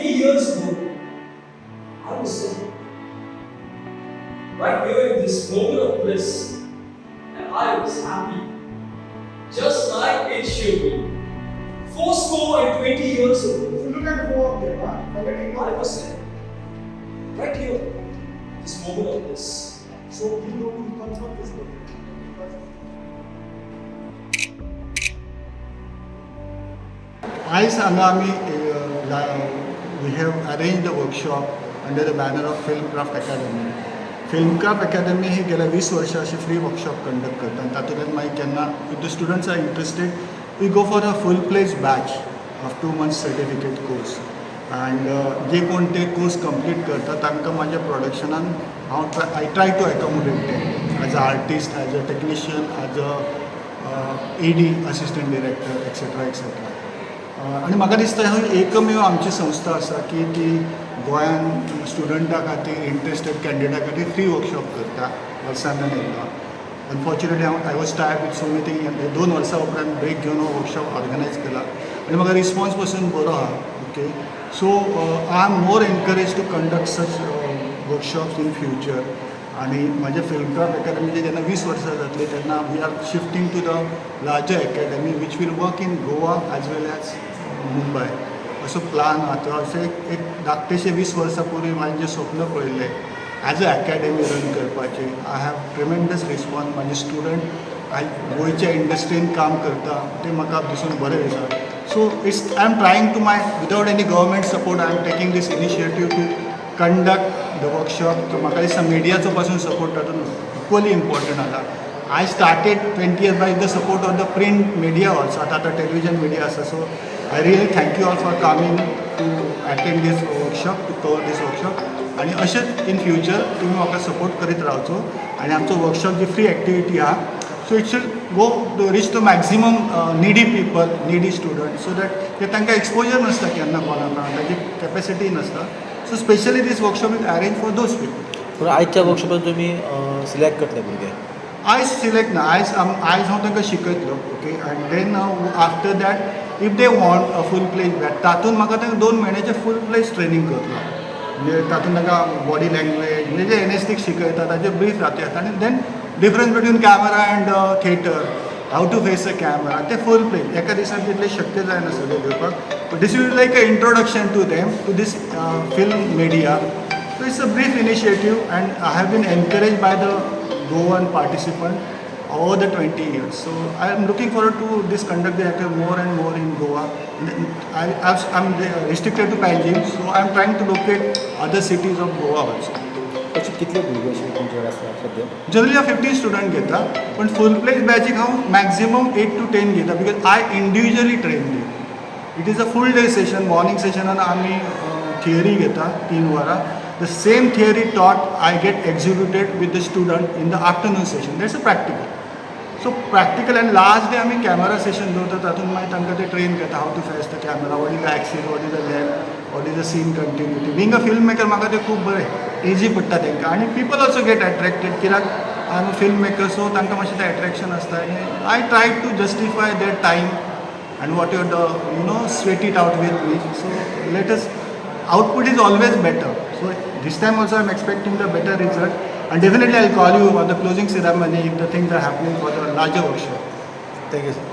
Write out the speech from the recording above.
20 years ago, I was there. Right here in this moment of bliss, and I was happy. Just like it should be. 20 years ago, Look at the wall there, huh? Forgetting I about was there. Right here, this moment of bliss. So you know who comes from this book. आयज हांगा आमी we have arranged a workshop under the banner of Filmcraft Academy. Filmcraft Academy ही गेल्या 20 वर्सां अशी free workshop conduct करता आनी तातूंतल्यान मागीर केन्ना if the students are interested we go for a full pledge batch of 2 months certificate course and जे कोण ते कोर्स कंप्लीट करता तांकां म्हाज्या प्रोडक्शनान I try to accommodate them as a artist as a technician as a AD assistant director etcetera etcetera आनी म्हाका दिसता ही एकमेव आमची संस्था आसा की ती गोंयान स्टुडंटा खातीर इंट्रस्टेड कॅन्डिडेटा खातीर फ्री वर्कशॉप करता वर्सांतल्यान एकदां. Unfortunately I was tired with so many thing 2 वर्सां उपरांत ब्रेक घेवन हो वर्कशॉप ऑर्गनायज केला आनी म्हाका रिस्पॉन्स पासून बरो आहा. Okay so I am more encourage to conduct such workshops in future आनी म्हाज्या फिल्मक्राफ्ट अकॅडमीचे जेन्ना 20 वर्सां जातली तेन्ना we are shifting to the larger academy which will work in Goa as well as Mumbai असो प्लान आहा. अशें एक धाकटेशें 20 वर्सां पयलीं हांवें जें स्वप्न पळयल्लें एज अ अकॅडमी रन करपाची आय हॅव ट्रिमेंडस रिस्पॉन्स. म्हाजे स्टुडंट गोंयच्या इंडस्ट्रीन काम करता ते म्हाका दिसून बरें दिसता. So it's I am trying to my without any government support I am taking this initiative to conduct the workshop. So म्हाका दिसता मिडियाचो पासून सपोर्ट तातूंत इक्वली इम्पॉर्टंट आसा. I started 20 years by the support of the print media also. आता television media आसा. So I really thank you all for coming to attend this workshop, to cover this workshop. आणि अशेंच in future तुम्ही म्हाका support करीत रावचो आनी आमचो workshop जी free activity आहा so it should go to reach to maximum needy people needy student so that ते तांकां एक्सपोजर नासता केन्ना कोणाक ताची कॅपेसिटी नासता. So specially this workshop is arrange for those people. पूण आयच्या वर्कशॉपान तुमी सिलेक्ट करतले भुरगे आयज सिलेक्ट ना आयज हांव तांकां शिकयतलो. Okay and then after that if they want a full pledge batch तातूंत म्हाका तांकां 2 म्हयन्याचें फूल प्लेज ट्रेनींग करतलो. म्हणजे तातूंत तांकां बॉडी लँग्वेज म्हणजे जे एनेस्टीक शिकयता ताचे ब्रीफ जाता आनी then difference between camera and theatre how to face a camera ते फूल प्लेज एका दिसान तितलें शक्य जायना सगळें घेवपाक. But this is like a introduction to them to this film media. So it's a brief initiative and I have been encouraged by the Goan participant over the 20 years. So I am looking forward to this conduct the active more and more in Goa. I'm restricted to Panaji, so I am trying to locate other cities of Goa also. अशें कितले भुरगे अशें तुमचे आसा सद्या Generally हांव 15 student घेता पण फूल प्लेज बॅचीक हांव मॅक्झिमम 8 to 10 घेता because I individually train them. It is a full day session. Morning सेशनान आमी थियरी घेता 3 वरां. The same theory taught I get executed with the student in the afternoon session. That's a practical. So practical and last day आमी camera session दवरता तातूंत मागीर तांकां ते ट्रेन करता how to face the camera, what is the axis, what is the length, what is the scene continuity. Being a filmmaker म्हाका ते खूब बरें easy पडटा तांकां आनी people also get attracted कित्याक I am a filmmaker so तांकां मातशें तें attraction आसता. I try to justify their time and whatever the sweat it out with me. So let us output is always better. So this time also I am expecting the better result and definitely I will call you on the closing ceremony if the things are happening for the larger workshop. Thank you sir.